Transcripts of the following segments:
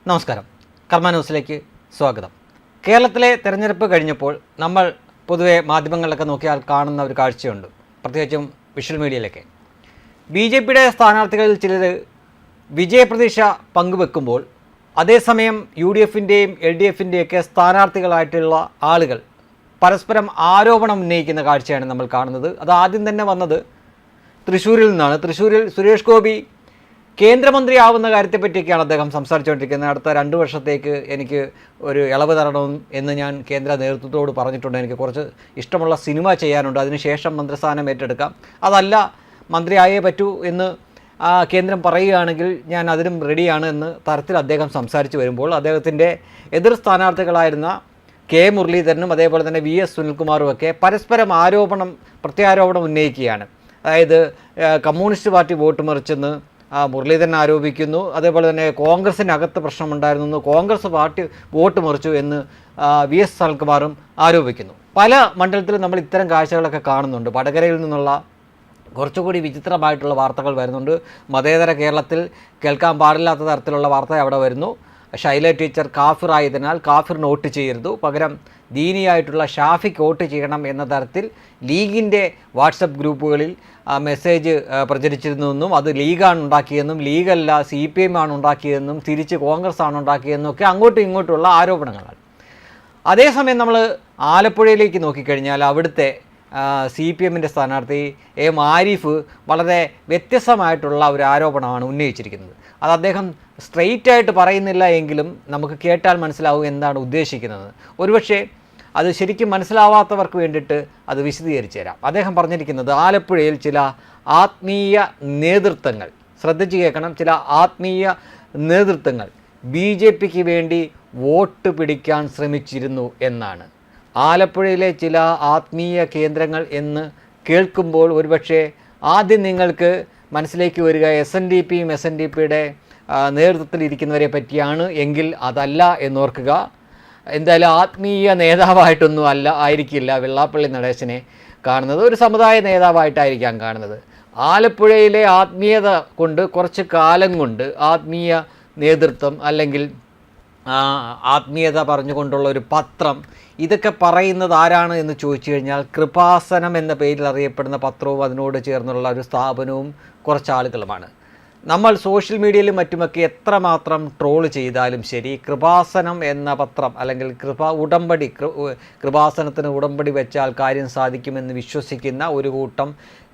നമസ്കാരം. കർമ്മ ന്യൂസിലേക്ക് സ്വാഗതം. കേരളത്തിലെ തെരഞ്ഞെടുപ്പ് കഴിഞ്ഞപ്പോൾ നമ്മൾ പൊതുവെ മാധ്യമങ്ങളിലൊക്കെ നോക്കിയാൽ കാണുന്ന ഒരു കാഴ്ചയുണ്ട്, പ്രത്യേകിച്ചും വിഷ്വൽ മീഡിയയിലൊക്കെ. BJPയുടെ സ്ഥാനാർത്ഥികളിൽ ചിലർ വിജയപ്രതീക്ഷ പങ്കുവെക്കുമ്പോൾ അതേസമയം UDFൻ്റെയും LDFൻ്റെയൊക്കെ സ്ഥാനാർത്ഥികളായിട്ടുള്ള ആളുകൾ പരസ്പരം ആരോപണം ഉന്നയിക്കുന്ന കാഴ്ചയാണ് നമ്മൾ കാണുന്നത്. അത് ആദ്യം തന്നെ വന്നത് തൃശ്ശൂരിൽ നിന്നാണ്. തൃശ്ശൂരിൽ സുരേഷ് ഗോപി കേന്ദ്രമന്ത്രിയാവുന്ന കാര്യത്തെപ്പറ്റിയൊക്കെയാണ് അദ്ദേഹം സംസാരിച്ചുകൊണ്ടിരിക്കുന്നത്. അടുത്ത 2 വർഷത്തേക്ക് എനിക്ക് ഒരു ഇളവ് തരണം എന്ന് ഞാൻ കേന്ദ്ര നേതൃത്വത്തോട് പറഞ്ഞിട്ടുണ്ട്. എനിക്ക് കുറച്ച് ഇഷ്ടമുള്ള സിനിമ ചെയ്യാനുണ്ട്, അതിനുശേഷം മന്ത്രിസ്ഥാനം ഏറ്റെടുക്കാം. അതല്ല, മന്ത്രിയായേ പറ്റൂ എന്ന് കേന്ദ്രം പറയുകയാണെങ്കിൽ ഞാൻ അതിനും റെഡിയാണ് എന്ന തരത്തിൽ അദ്ദേഹം സംസാരിച്ച് വരുമ്പോൾ അദ്ദേഹത്തിൻ്റെ എതിർ സ്ഥാനാർത്ഥികളായിരുന്ന കെ മുരളീധരനും അതേപോലെ തന്നെ VS സുനിൽകുമാറുമൊക്കെ പരസ്പരം പ്രത്യാരോപണം ഉന്നയിക്കുകയാണ്. അതായത് കമ്മ്യൂണിസ്റ്റ് പാർട്ടി വോട്ട് മറിച്ചെന്ന് മുരളീധരൻ ആരോപിക്കുന്നു. അതേപോലെ തന്നെ കോൺഗ്രസിനകത്ത് പ്രശ്നമുണ്ടായിരുന്നു, കോൺഗ്രസ് പാർട്ടി വോട്ട് മറിച്ചു എന്ന് VS സുനിൽകുമാറും ആരോപിക്കുന്നു. പല മണ്ഡലത്തിലും നമ്മൾ ഇത്തരം കാഴ്ചകളൊക്കെ കാണുന്നുണ്ട്. വടകരയിൽ നിന്നുള്ള കുറച്ചുകൂടി വിചിത്രമായിട്ടുള്ള വാർത്തകൾ വരുന്നുണ്ട്. മതേതര കേരളത്തിൽ കേൾക്കാൻ പാടില്ലാത്ത തരത്തിലുള്ള വാർത്ത അവിടെ വരുന്നു. ശൈല ടീച്ചർ കാഫിറായതിനാൽ കാഫിറിന് വോട്ട് ചെയ്യരുത്, പകരം ദീനിയായിട്ടുള്ള ഷാഫിക്ക് വോട്ട് ചെയ്യണം എന്ന തരത്തിൽ ലീഗിൻ്റെ വാട്സപ്പ് ഗ്രൂപ്പുകളിൽ മെസ്സേജ് പ്രചരിച്ചിരുന്നുവെന്നും അത് ലീഗാണ് ഉണ്ടാക്കിയതെന്നും ലീഗല്ല CPM ആണ് ഉണ്ടാക്കിയതെന്നും തിരിച്ച് കോൺഗ്രസ് ആണ് ഉണ്ടാക്കിയതെന്നും ഒക്കെ അങ്ങോട്ടും ഇങ്ങോട്ടുള്ള ആരോപണങ്ങളാണ്. അതേസമയം നമ്മൾ ആലപ്പുഴയിലേക്ക് നോക്കിക്കഴിഞ്ഞാൽ അവിടുത്തെ CPMൻ്റെ സ്ഥാനാർത്ഥി ആരിഫ് വളരെ വ്യത്യസ്തമായിട്ടുള്ള ഒരു ആരോപണമാണ് ഉന്നയിച്ചിരിക്കുന്നത്. അത് അദ്ദേഹം സ്ട്രെയിറ്റ് ആയിട്ട് പറയുന്നില്ല എങ്കിലും നമുക്ക് കേട്ടാൽ മനസ്സിലാവും എന്താണ് ഉദ്ദേശിക്കുന്നത്. ഒരുപക്ഷെ അത് ശരിക്കും മനസ്സിലാവാത്തവർക്ക് വേണ്ടിയിട്ട് അത് വിശദീകരിച്ചു തരാം. അദ്ദേഹം പറഞ്ഞിരിക്കുന്നത് ആലപ്പുഴയിൽ ചില ആത്മീയ നേതൃത്വങ്ങൾ, ശ്രദ്ധിച്ച് കേൾക്കണം, ചില ആത്മീയ നേതൃത്വങ്ങൾ BJPക്ക് വേണ്ടി വോട്ട് പിടിക്കാൻ ശ്രമിച്ചിരുന്നു എന്നാണ്. ആലപ്പുഴയിലെ ചില ആത്മീയ കേന്ദ്രങ്ങൾ എന്ന് കേൾക്കുമ്പോൾ ഒരുപക്ഷെ ആദ്യം നിങ്ങൾക്ക് മനസ്സിലേക്ക് വരിക SNDPയും SNDPയുടെ നേതൃത്വത്തിൽ ഇരിക്കുന്നവരെ പറ്റിയാണ് എങ്കിൽ അതല്ല എന്നോർക്കുക. എന്തായാലും ആത്മീയ നേതാവായിട്ടൊന്നും ആയിരിക്കില്ല വെള്ളാപ്പള്ളി നടേശനെ കാണുന്നത്, ഒരു സമുദായ നേതാവായിട്ടായിരിക്കാം കാണുന്നത്. ആലപ്പുഴയിലെ ആത്മീയത കൊണ്ട് കുറച്ച് കാലം കൊണ്ട് ആത്മീയ നേതൃത്വം അല്ലെങ്കിൽ ആത്മീയത പറഞ്ഞുകൊണ്ടുള്ള ഒരു പത്രം, ഇതൊക്കെ പറയുന്നത് ആരാണ് എന്ന് ചോദിച്ചു കഴിഞ്ഞാൽ കൃപാസനം എന്ന പേരിൽ അറിയപ്പെടുന്ന പത്രവും അതിനോട് ചേർന്നുള്ള ഒരു സ്ഥാപനവും കുറച്ച് ആളുകളുമാണ്. നമ്മൾ സോഷ്യൽ മീഡിയയിലും മറ്റുമൊക്കെ എത്രമാത്രം ട്രോൾ ചെയ്താലും ശരി, കൃപാസനം എന്ന പത്രം അല്ലെങ്കിൽ കൃപാസനത്തിന് ഉടമ്പടി വെച്ചാൽ കാര്യം സാധിക്കുമെന്ന് വിശ്വസിക്കുന്ന ഒരു കൂട്ടം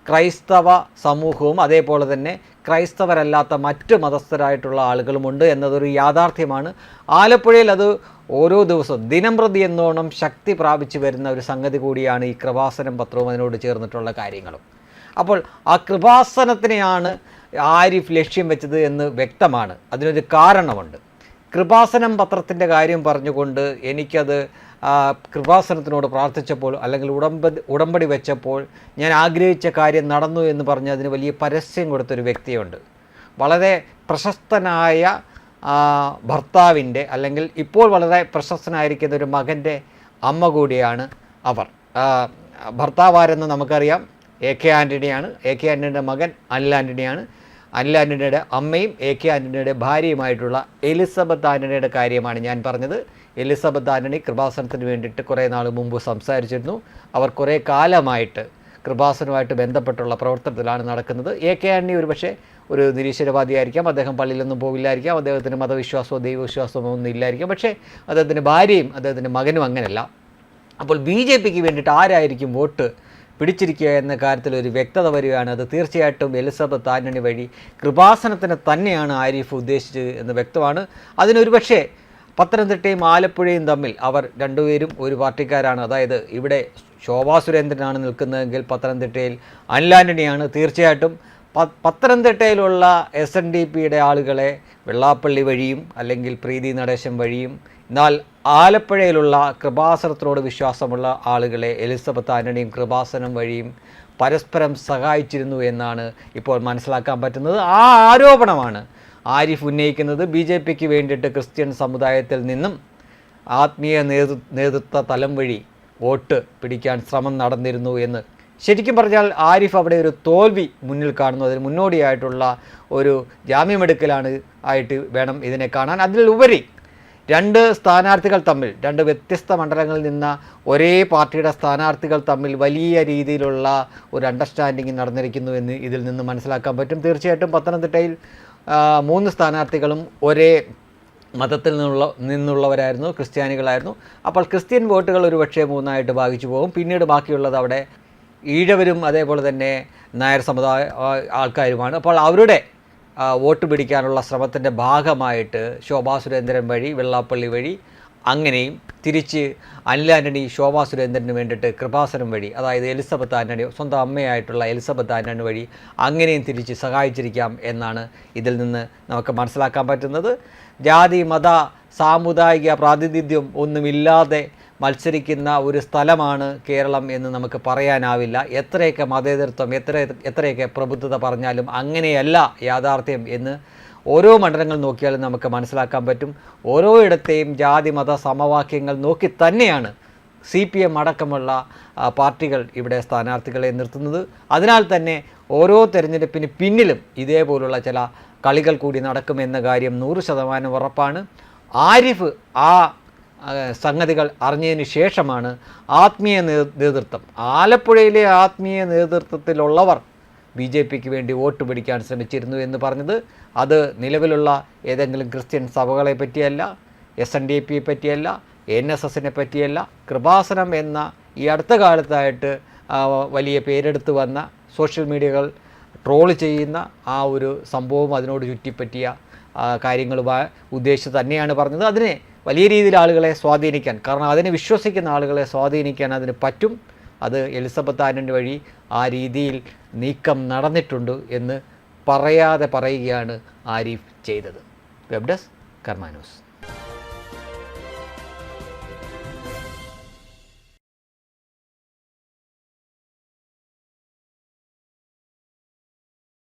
ക്രൈസ്തവ സമൂഹവും അതേപോലെ തന്നെ ക്രൈസ്തവരല്ലാത്ത മറ്റ് മതസ്ഥരായിട്ടുള്ള ആളുകളുമുണ്ട് എന്നതൊരു യാഥാർത്ഥ്യമാണ്. ആലപ്പുഴയിൽ അത് ഓരോ ദിവസവും ദിനംപ്രതി എന്നോണം ശക്തി പ്രാപിച്ചു വരുന്ന ഒരു സംഗതി കൂടിയാണ് ഈ കൃപാസനം പത്രവും അതിനോട് ചേർന്നിട്ടുള്ള കാര്യങ്ങളും. അപ്പോൾ ആ കൃപാസനത്തിനെയാണ് ആരിഫ് ലക്ഷ്യം വെച്ചത് എന്ന് വ്യക്തമാണ്. അതിനൊരു കാരണമുണ്ട്. കൃപാസനം പത്രത്തിൻ്റെ കാര്യം പറഞ്ഞുകൊണ്ട് എനിക്കത് കൃപാസനത്തിനോട് പ്രാർത്ഥിച്ചപ്പോൾ അല്ലെങ്കിൽ ഉടമ്പടി വെച്ചപ്പോൾ ഞാൻ ആഗ്രഹിച്ച കാര്യം നടന്നു എന്ന് പറഞ്ഞ് അതിന് വലിയ പരസ്യം കൊടുത്തൊരു വ്യക്തിയുണ്ട്. വളരെ പ്രശസ്തനായ ഭർത്താവിൻ്റെ അല്ലെങ്കിൽ ഇപ്പോൾ വളരെ പ്രശസ്തനായിരിക്കുന്ന ഒരു മകൻ്റെ അമ്മ കൂടിയാണ് അവർ. ഭർത്താവാരെന്ന് നമുക്കറിയാം, AK ആൻ്റണിയാണ്. AK ആൻ്റണിയുടെ മകൻ അനിൽ ആൻ്റണിയാണ്. അനിൽ ആൻ്റണിയുടെ അമ്മയും AK ആൻ്റണിയുടെ ഭാര്യയുമായിട്ടുള്ള എലിസബത്ത് ആൻ്റണിയുടെ കാര്യമാണ് ഞാൻ പറഞ്ഞത്. എലിസബത്ത് ആൻ്റണി കൃപാസനത്തിന് വേണ്ടിയിട്ട് കുറേ നാൾ മുമ്പ് സംസാരിച്ചിരുന്നു. അവർ കുറേ കാലമായിട്ട് കൃപാസനവുമായിട്ട് ബന്ധപ്പെട്ടുള്ള പ്രവർത്തനത്തിലാണ് നടക്കുന്നത്. AK ആൻ്റണി ഒരുപക്ഷെ ഒരു നിരീശ്വരവാദിയായിരിക്കാം, അദ്ദേഹം പള്ളിയിലൊന്നും പോവില്ലായിരിക്കാം, അദ്ദേഹത്തിന് മതവിശ്വാസമോ ദൈവവിശ്വാസമോ ഒന്നും ഇല്ലായിരിക്കാം. പക്ഷേ അദ്ദേഹത്തിൻ്റെ ഭാര്യയും അദ്ദേഹത്തിൻ്റെ മകനും അങ്ങനെയല്ല. അപ്പോൾ BJPക്ക് വേണ്ടിയിട്ട് ആരായിരിക്കും വോട്ട് പിടിച്ചിരിക്കുക എന്ന കാര്യത്തിൽ ഒരു വ്യക്തത വരികയാണ്. അത് തീർച്ചയായിട്ടും എലിസബത്ത് ആൻ്റണി വഴി കൃപാസനത്തിന് തന്നെയാണ് ആരിഫ് ഉദ്ദേശിച്ചത് എന്ന് വ്യക്തമാണ്. അതിനൊരു പക്ഷേ പത്തനംതിട്ടയും ആലപ്പുഴയും തമ്മിൽ അവർ രണ്ടുപേരും ഒരു പാർട്ടിക്കാരാണ്. അതായത് ഇവിടെ ശോഭാ സുരേന്ദ്രനാണ് നിൽക്കുന്നതെങ്കിൽ പത്തനംതിട്ടയിൽ അനിൽ ആൻ്റണിയാണ്. തീർച്ചയായിട്ടും പത്തനംതിട്ടയിലുള്ള SNDPയുടെ ആളുകളെ വെള്ളാപ്പള്ളി വഴിയും അല്ലെങ്കിൽ പ്രീതി നടേശൻ വഴിയും, എന്നാൽ ആലപ്പുഴയിലുള്ള കൃപാസനത്തിനോട് വിശ്വാസമുള്ള ആളുകളെ എലിസബത്ത് ആൻ്റണിയും കൃപാസനം വഴിയും പരസ്പരം സഹായിച്ചിരുന്നു എന്നാണ് ഇപ്പോൾ മനസ്സിലാക്കാൻ പറ്റുന്നത്. ആ ആരോപണമാണ് ആരിഫ് ഉന്നയിക്കുന്നത്. BJPക്ക് വേണ്ടിയിട്ട് ക്രിസ്ത്യൻ സമുദായത്തിൽ നിന്നും ആത്മീയ നേതൃത്വ തലം വഴി വോട്ട് പിടിക്കാൻ ശ്രമം നടന്നിരുന്നു എന്ന് ശരിക്കും പറഞ്ഞാൽ ആരിഫ് അവിടെ ഒരു തോൽവി മുന്നിൽ കാണുന്നു. അതിന് മുന്നോടിയായിട്ടുള്ള ഒരു ജാമ്യമെടുക്കലാണ് ആയിട്ട് വേണം ഇതിനെ കാണാൻ. അതിലുപരി രണ്ട് സ്ഥാനാർത്ഥികൾ തമ്മിൽ, രണ്ട് വ്യത്യസ്ത മണ്ഡലങ്ങളിൽ നിന്ന ഒരേ പാർട്ടിയുടെ സ്ഥാനാർത്ഥികൾ തമ്മിൽ വലിയ രീതിയിലുള്ള ഒരു അണ്ടർസ്റ്റാൻഡിങ് നടന്നിരിക്കുന്നു എന്ന് ഇതിൽ നിന്ന് മനസ്സിലാക്കാൻ പറ്റും. തീർച്ചയായിട്ടും പത്തനംതിട്ടയിൽ 3 സ്ഥാനാർത്ഥികളും ഒരേ മതത്തിൽ നിന്നുള്ളവരായിരുന്നു, ക്രിസ്ത്യാനികളായിരുന്നു. അപ്പോൾ ക്രിസ്ത്യൻ വോട്ടുകൾ ഒരുപക്ഷെ 3 ഭാഗിച്ചു പോകും. പിന്നീട് ബാക്കിയുള്ളത് അവിടെ ഈഴവരും അതേപോലെ തന്നെ നായർ സമുദായ ആൾക്കാരുമാണ്. അപ്പോൾ അവരുടെ വോട്ട് പിടിക്കാനുള്ള ശ്രമത്തിൻ്റെ ഭാഗമായിട്ട് ശോഭാ സുരേന്ദ്രൻ വഴി, വെള്ളാപ്പള്ളി വഴി, അങ്ങനെയും തിരിച്ച് അനിൽ ആൻ്റണി ശോഭാ സുരേന്ദ്രന് വേണ്ടിയിട്ട് കൃപാസനം വഴി, അതായത് എലിസബത്ത് ആൻ്റണി, സ്വന്തം അമ്മയായിട്ടുള്ള എലിസബത്ത് ആൻ്റണി വഴി അങ്ങനെയും തിരിച്ച് സഹായിച്ചിരിക്കാം എന്നാണ് ഇതിൽ നിന്ന് നമുക്ക് മനസ്സിലാക്കാൻ പറ്റുന്നത്. ജാതി മത സാമുദായിക പ്രാതിനിധ്യം ഒന്നുമില്ലാതെ മത്സരിക്കുന്ന ഒരു സ്ഥലമാണ് കേരളം എന്ന് നമുക്ക് പറയാനാവില്ല. എത്രയൊക്കെ മതേതരത്വം, എത്രയൊക്കെ പ്രബുദ്ധത പറഞ്ഞാലും അങ്ങനെയല്ല യാഥാർത്ഥ്യം എന്ന് ഓരോ മണ്ഡലങ്ങൾ നോക്കിയാലും നമുക്ക് മനസ്സിലാക്കാൻ പറ്റും. ഓരോയിടത്തെയും ജാതി മത സമവാക്യങ്ങൾ നോക്കി തന്നെയാണ് CPM അടക്കമുള്ള പാർട്ടികൾ ഇവിടെ സ്ഥാനാർത്ഥികളെ നിർത്തുന്നത്. അതിനാൽ തന്നെ ഓരോ തെരഞ്ഞെടുപ്പിന് പിന്നിലും ഇതേപോലുള്ള ചില കളികൾ കൂടി നടക്കുമെന്ന കാര്യം 100% ഉറപ്പാണ്. ആരിഫ് ആ സംഗതികൾ അറിഞ്ഞതിന് ശേഷമാണ് ആത്മീയ നേതൃത്വം, ആലപ്പുഴയിലെ ആത്മീയ നേതൃത്വത്തിലുള്ളവർ BJPക്ക് വേണ്ടി വോട്ട് പിടിക്കാൻ ശ്രമിച്ചിരുന്നു എന്ന് പറഞ്ഞത്. അത് നിലവിലുള്ള ഏതെങ്കിലും ക്രിസ്ത്യൻ സഭകളെ പറ്റിയല്ല, SNDP പറ്റിയല്ല, NSSനെ പറ്റിയല്ല, കൃപാസനം എന്ന ഈ അടുത്ത കാലത്തായിട്ട് വലിയ പേരെടുത്ത് വന്ന സോഷ്യൽ മീഡിയകൾ ട്രോൾ ചെയ്യുന്ന ആ ഒരു സംഭവം, അതിനോട് ചുറ്റിപ്പറ്റിയ കാര്യങ്ങളുമായി ഉദ്ദേശിച്ച് തന്നെയാണ് പറഞ്ഞത്. അതിനെ വലിയ രീതിയിൽ ആളുകളെ സ്വാധീനിക്കാൻ, കാരണം അതിനെ വിശ്വസിക്കുന്ന ആളുകളെ സ്വാധീനിക്കാൻ അതിന് പറ്റും. അത് എലിസബത്ത് ആൻ്റണി വഴി ആ രീതിയിൽ നീക്കം നടന്നിട്ടുണ്ട് എന്ന് പറയാതെ പറയുകയാണ് ആരിഫ് ചെയ്തത്. വെബ് ഡെസ്ക് കർമ്മ ന്യൂസ്.